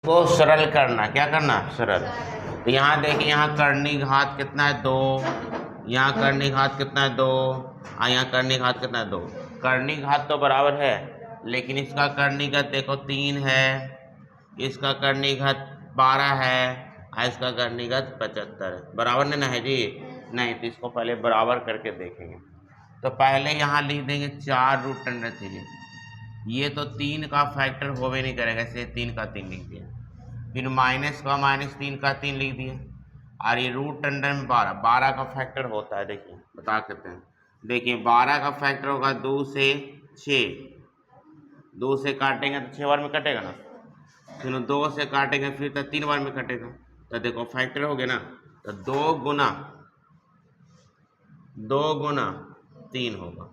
को सरल करना, क्या करना, सरल। तो यहाँ देखिए, यहाँ करनी घात कितना है, 2, यहाँ करनी घात कितना है, 2, और यहाँ करनी घात कितना है, 2। करनी घात तो बराबर है, लेकिन इसका करनी घात देखो 3 है, इसका करनी घात 12 है, और इसका करनी घात 75 है। बराबर नहीं ना है जी? नहीं, तो इसको पहले बराबर करके देखेंगे। तो पहले यहाँ लिख देंगे 4√3। ये तो 3 का फैक्टर होवे नहीं करेगा, इसलिए 3 का 3 लिख दिया। फिर माइनस का माइनस 3 का 3 लिख दिया। और ये √10 में 12 का फैक्टर होता है, देखिए बता सकते हैं। देखिए 12 का फैक्टर होगा 2 से 6, 2 से काटेंगे तो 6 बार में कटेगा ना, फिर 2 से काटेंगे फिर तो 3 बार में कटेगा। तो देखो फैक्टर हो गया ना, तो 2 गुना 3 होगा,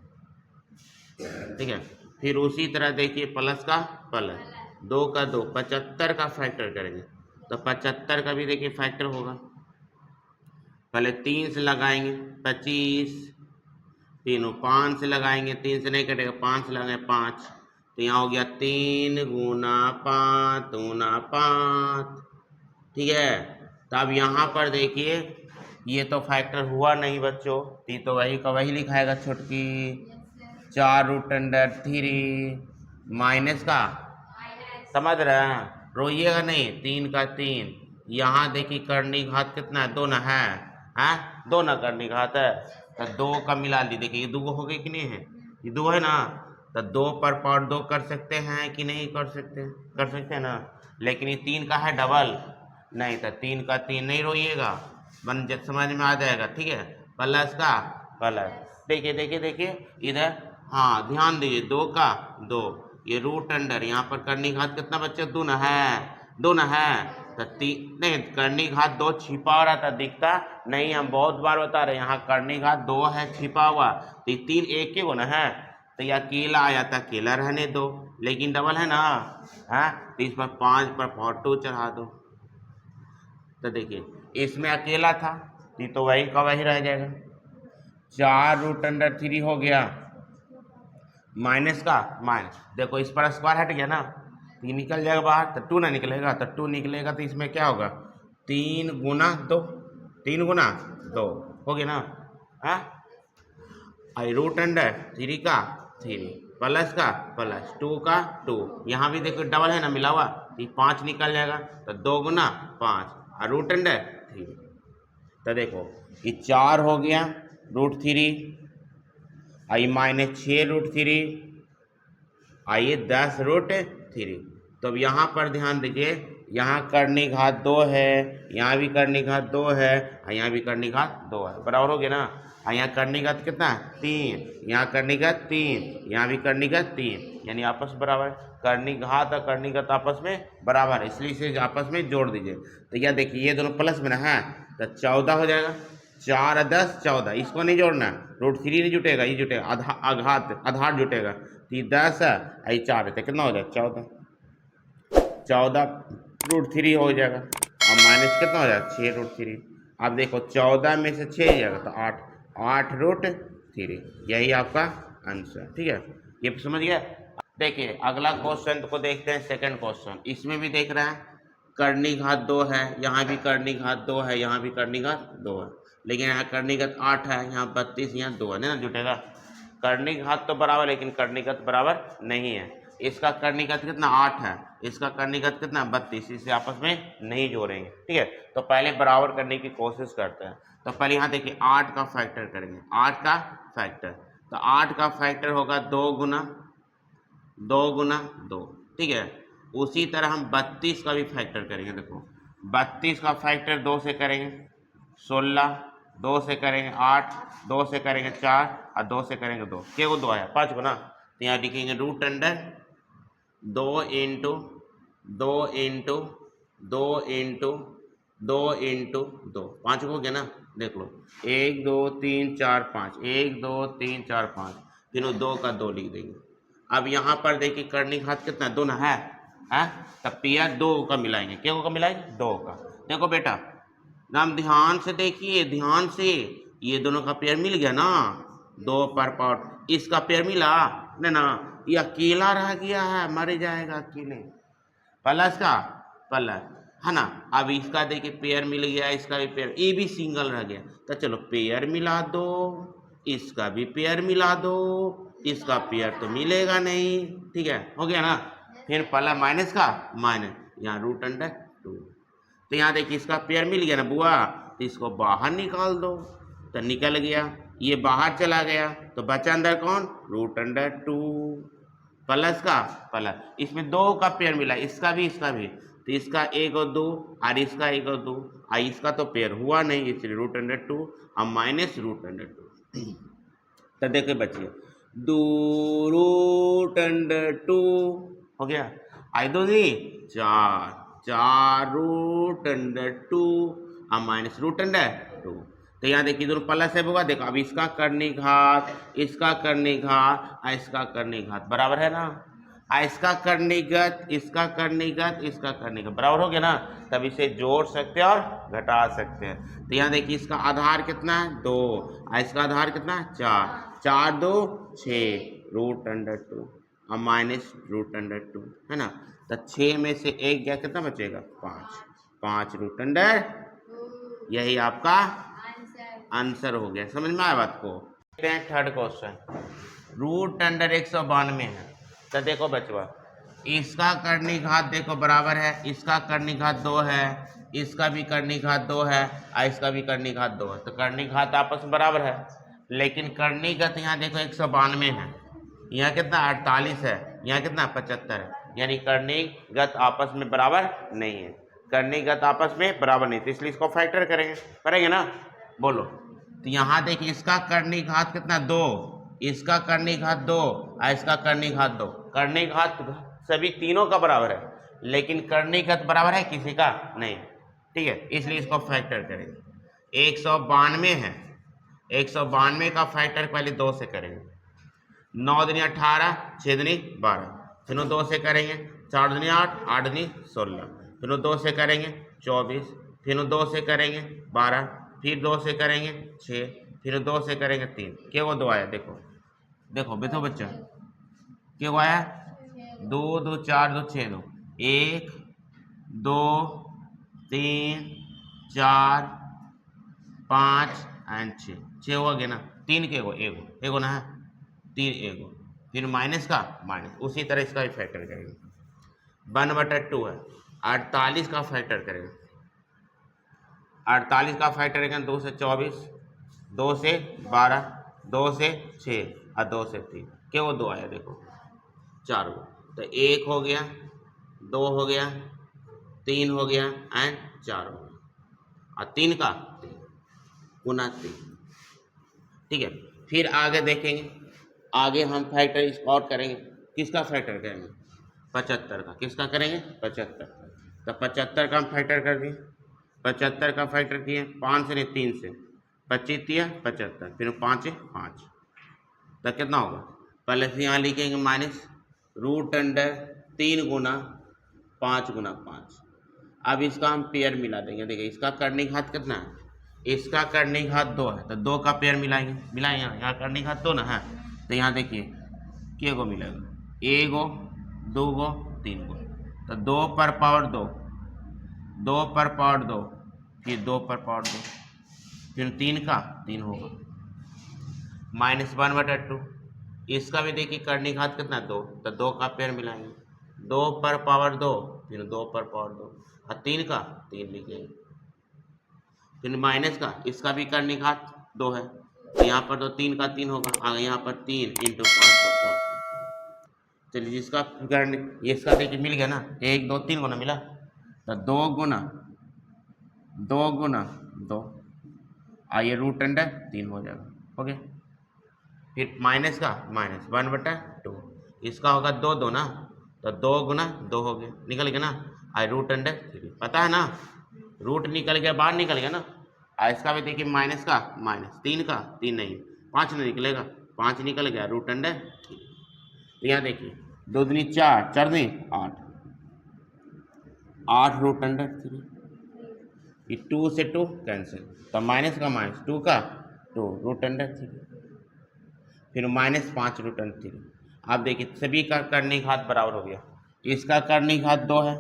ठीक है। फिर उसी तरह देखिए प्लस का प्लस, 2 का 2, 75 का फैक्टर करेंगे तो 75 का भी देखिए फैक्टर होगा। पहले 3 से लगाएंगे 25, तीनों 5 से लगाएंगे, 3 से नहीं कटेगा, 5 से लगाएंगे 5, तो यहाँ हो गया 3 गुना 5 गुना 5, ठीक है। तो अब यहाँ पर देखिए ये तो फैक्टर हुआ नहीं बच्चों, तो वही का वही लिखाएगा छुटकी 4√3 माइनस का, समझ रहे हैं, रोइएगा नहीं, 3 का 3। यहाँ देखिए करनी घात कितना है, 2 ना है, हैं 2 ना करनी घात है, तो 2 का मिला ली। देखिए ये 2 हो गई कि नहीं है, ये 2 है ना, तो 2 पर पावर 2 कर सकते हैं कि नहीं कर सकते, कर सकते हैं ना। लेकिन ये 3 का है डबल, नहीं तो 3 का 3 नहीं रोइएगा, बन समझ में आ जाएगा, ठीक है। प्लस का प्लस, देखिए देखिए देखिए इधर, हाँ ध्यान दीजिए, 2 का 2, ये √, यहाँ पर करनी घात कितना बच्चे, 2 ना है, 2 ना है, तो 3 नहीं, करनी घात 2 छिपा हो रहा था, दिखता नहीं, हम बहुत बार बता रहे हैं, यहाँ करनी घात 2 है छिपा हुआ, तो 3 एक ही गुना है, तो यह अकेला आया था, अकेला रहने दो, लेकिन डबल है ना, है तो इस पर 5 पर पावर 2 चढ़ा दो। तो देखिए इसमें अकेला था, तो वही का वही रह जाएगा, 4√3 हो गया, माइनस का माइनस, देखो इस पर स्क्वायर हट गया ना, तो ये निकल जाएगा बाहर, तो 2 ना निकलेगा, तो 2 निकलेगा, तो इसमें क्या होगा, 3 गुना 2, 3 गुना 2 हो गया ना, है √3 का 3 प्लस का प्लस 2 का 2, यहाँ भी देखो डबल है ना मिला हुआ, तो 5 निकल जाएगा, तो 2 गुना 5 और √3। तो देखो ये 4 हो गया √3, आई -6√3, आइए 10√3। तो अब यहाँ पर ध्यान दीजिए, यहाँ करनी घात 2 है, यहाँ भी करनी घात 2 है, और यहाँ भी करनी घात 2 है, बराबर हो गया ना। और यहाँ करनी घात कितना है, 3, यहाँ करनी घात 3, यहाँ भी करनी घात 3, यानी आपस बराबर, करनी घात और करनी घात आपस में बराबर है, इसलिए इसे आपस में जोड़ दीजिए। तो यह देखिए ये दोनों प्लस में ना है, तो 14 हो जाएगा, 4 और 10 14, इसको नहीं जोड़ना, √3 नहीं जुटेगा, ये जुटेगा, आधार जुटेगा, तो ये 10 है, ये 4 है, तो कितना हो जाएगा, 14√3 हो जाएगा, और माइनस कितना हो जाएगा, 6√3। अब देखो 14 में से 6 जाएगा तो 8√3, यही आपका आंसर, ठीक है, ये समझ गया। देखिए अगला क्वेश्चन को देखते हैं, सेकंड क्वेश्चन, इसमें भी देख रहे हैं करनी घात 2 है, यहाँ भी करनी घात 2 है, यहाँ भी करनी घात 2 है, लेकिन यहाँ करनी घात 8 है, यहाँ 32, यहाँ 2 है ना, जुटेगा। करनी घात तो बराबर, लेकिन करनी घात बराबर नहीं है, इसका करनी घात कितना 8 है, इसका करनी घात कितना 32, इसे आपस में नहीं जोड़ेंगे, ठीक है। तो पहले बराबर करने की कोशिश करते हैं। तो पहले यहाँ देखिए 8 का फैक्टर करेंगे, 8 का फैक्टर, तो 8 का फैक्टर होगा 2 गुना 2, ठीक है। उसी तरह हम 32 का भी फैक्टर करेंगे, देखो 32 का फैक्टर 2 से करेंगे 16, 2 से करेंगे 8, 2 से करेंगे 4, और 2 से करेंगे 2, क्या वो 2 आया 5 को ना, तो यहाँ लिखेंगे √2 इंटू 2 इंटू 2 इंटू 2 इंटू 2, 5 हो गया ना, देख लो 1 2 3 4 5, 1 2 3 4 5, तीनों 2 का 2 लिख देंगे। अब यहाँ पर देखिए करनी घात कितना 2 ना है, तब पेयर 2 का मिलाएंगे, क्या का मिलाएंगे 2 का। देखो बेटा नाम ध्यान से देखिए, ध्यान से, ये दोनों का पेयर मिल गया ना, 2 पर पावर, इसका पेयर मिला ना, ये अकेला रह गया है, मर जाएगा अकेले। प्लस का पहला है ना। अब इसका देखिए पेयर मिल गया, इसका भी पेयर, ये भी सिंगल रह गया, तो चलो पेयर मिला दो, इसका भी पेयर मिला दो, इसका पेयर तो मिलेगा नहीं, ठीक है, हो गया ना। फिर पहला माइनस का माइनस, यहाँ रूट अंडर 2, तो यहाँ देखिए इसका पेयर मिल गया ना बुआ, तो इसको बाहर निकाल दो, तो निकल गया, ये बाहर चला गया, तो बचा अंदर कौन, रूट अंडर 2 प्लस का प्लस, इसमें 2 का पेयर मिला, इसका भी तो इसका 1 और 2 और इसका 1 और 2, और इसका तो पेयर हुआ नहीं, इसलिए रूट अंडर 2 और माइनस रूट अंडर 2, तो देखिए बचिए 2 रूट अंडर 2 हो गया, आई दो जी 4 रूट अंडर 2 और माइनस रूट अंडर 2, तो यहाँ देखिए दोनों प्लस है होगा, देखो अब इसका करनी घात, इसका करनी घात और इसका करनी घात बराबर है ना, इसका करनीगत, इसका करनीगत, इसका करनीगत बराबर हो गया ना, तब इसे जोड़ सकते हैं और घटा सकते हैं। तो यहाँ देखिए इसका आधार कितना है 2, इसका आधार कितना है 4, 4 2 6 रूट अंडर 2 और माइनस रूट अंडर 2 है ना, तो 6 में से 1 गया, कितना बचेगा 5, 5 रूट अंडर, यही आपका आंसर हो गया। समझ में आया बात को। थर्ड क्वेश्चन, रूट अंडर 192 है, तो देखो बचवा, इसका करनी घात देखो बराबर है, इसका करनी घात 2 है, इसका भी करनी घात 2 है और इसका भी करनी घात 2 है, तो करनी घात आपस में बराबर है, लेकिन करनी घात यहाँ देखो 192 है, यहाँ कितना 48 है, यहाँ कितना 75 है, यानी करनी घात आपस में बराबर नहीं है, करनी घात आपस में बराबर नहीं, तो इसलिए इसको फैक्टर करेंगे ना, बोलो। तो यहाँ देखिए इसका करनी घात कितना 2, इसका करनी घात 2 और इसका करनी घात 2, करनी घात सभी तीनों का बराबर है, लेकिन करनी घात बराबर है किसी का नहीं, ठीक है, इसलिए इसको फैक्टर करेंगे। 192 है, 192 का फैक्टर पहले 2 से करेंगे, 9 दूनी 18, 6 दूनी 12, फिर 2 से करेंगे, 4 दूनी 8, 8 दूनी 16, फिर 2 से करेंगे 24, फिर 2 से करेंगे 12, फिर 2 से करेंगे 6, फिर 2 से करेंगे 3, क्या वो 2 आया, देखो देखो बेटो बच्चा, क्या वो आया 2 2 4 2 6 2, 1 2 3 4 5 एंड 6 हो गया ना, 3 के एगो ना है, 3 एगो, फिर माइनस का माइनस, उसी तरह इसका भी फैक्टर करेंगे, 1/2 है, 48 का फैक्टर करेंगे, 48 का फैक्टर करेंगे 2 से 24, 2 से 12, 2 से 6 और 2 से 3, क्या वो 2 आया, देखो 4 गो, तो 1 हो गया, 2 हो गया, 3 हो गया एंड 4 हो गया, और 3 का 3 गुना 3, ठीक है। फिर आगे देखेंगे, आगे हम फैक्टर इसको और करेंगे, किसका फैक्टर करेंगे 75 का, किसका करेंगे 75 का, तो 75 का हम फैक्टर कर दिए, 75 का फैक्टर किए 5 से नहीं 3 से, 25 दिया 75, फिर 5 है 5, तो कितना होगा, पहले से यहाँ लिखेंगे माइनस रूट अंडर 3 गुना 5 गुना 5, अब इसका हम पेयर मिला देंगे, देखिए इसका करनी घात कितना है, इसका करनी घात 2 है, तो 2 का पेयर मिलाएंगे, यहाँ करनी घात 2 ना है, तो यहाँ देखिए क्या गो मिलेगा, 1 गो 2 गो 3 गो, तो 2 पर पावर 2, 2 पर पावर 2, फिर 2 पर पावर 2, फिर 3 का 3 होगा, -1/2, इसका भी देखिए करनी घात कितना 2, तो 2 का पेयर मिलाएंगे, 2 पर पावर 2, फिर 2 पर पावर 2 और 3 का 3 लिखेंगे, फिर माइनस का, इसका भी करनी घात 2 है, तो यहाँ पर तो 3 का 3 होगा, आगे यहाँ पर 3 × 5, चलिए जिसका करनी, इसका देखिए मिल गया ना, 1 2 3 गुना मिला, तो 2 गुना 2 आइए रूट अंडर 3 हो जाएगा, हो गया। फिर माइनस का माइनस 1/2, इसका होगा 2 2 ना, तो 2 गुना 2 हो गया, निकल गया ना, आई रूट अंडर 3, पता है ना, रूट निकल गया, बाहर निकल गया ना, इसका भी देखिए माइनस का माइनस, 3 का 3 नहीं, 5 नहीं निकलेगा, 5 निकल गया रूट अंडर 3, तो यहाँ देखिए 2 दूनी 4, 4 दूनी 8, 8 रूट अंडर 3, ये 2 से 2 कैंसिल, तो माइनस का माइनस, 2 का 2 रूट अंडर 3, फिर -5 रूट अंडर 3, आप देखिए सभी का करनी घात बराबर हो गया, इसका करनी घात 2 है,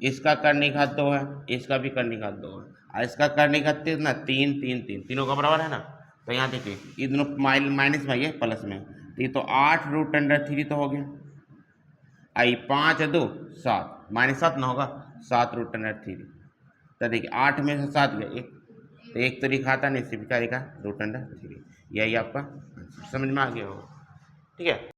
इसका करनी घात 2 है, इसका भी करनी घात 2 है, और इसका करनी घात कितना 3 3 3 तीनों का बराबर है ना। तो यहाँ देखिए ये दोनों माइनस में ये प्लस में, तो ये तो 8√3 तो हो गया। आई 5 2 7 -7 ना होगा, 7√3। तो देखिए 8 में से 7 गया एक, तो एक तो लिखा था नहीं, सिर्फ क्या लिखा √3। यही आपका समझ में आ गया होगा, ठीक है।